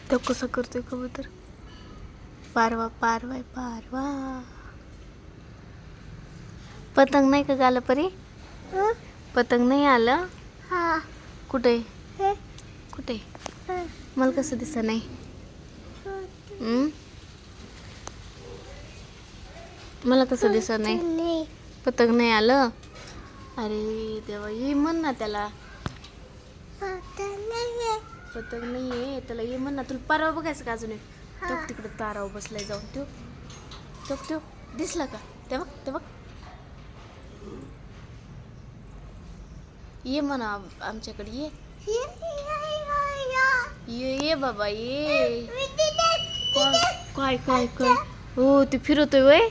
तो कसं करतोय कबूतर? पारवा पारवा पारवा. पतंग नाही का गाला परी? पतंग नाही आलं? कुठे कुठे? मला कसं दिसत नाही? मला कसं दिसत नाही? पतंग नाही आलं? अरे देवा, ये म्हण ना त्याला. पतंग नाहीये त्याला, ये म्हण ना. तुला पारवा बघायचं का अजून? तो तिकडे तारावर बसलाय जाऊन. तो दिसला का? ते बघ. ये म्हणा आमच्याकडे, ये ये बाबा ये. काय काय काय? हो ते फिरतोय वय,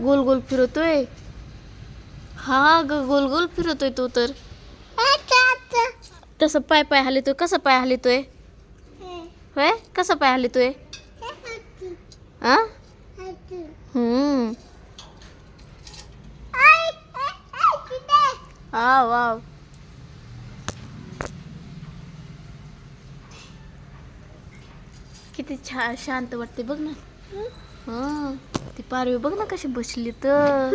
गोल गोल फिरतोय. हा ग, गोल गोल फिरतोय तो तर. तसं पाय हलितोय. कसा पाय हलितोय? होय, कसा पाय हलितोय? वाव. किती छान शांत वाटते बघ ना. ती पारवी बघ ना कशी बसली तर.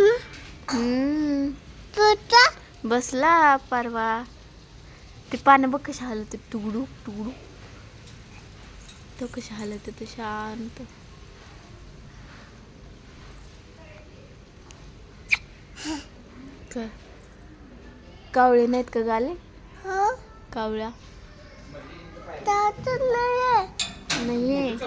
बसला पारवा. ते पानं बघ कशा हलत टुगडू टुगडू. तो कशा हलत तो शांत. कावळे नाहीत का गाले? कावळ्या नाही.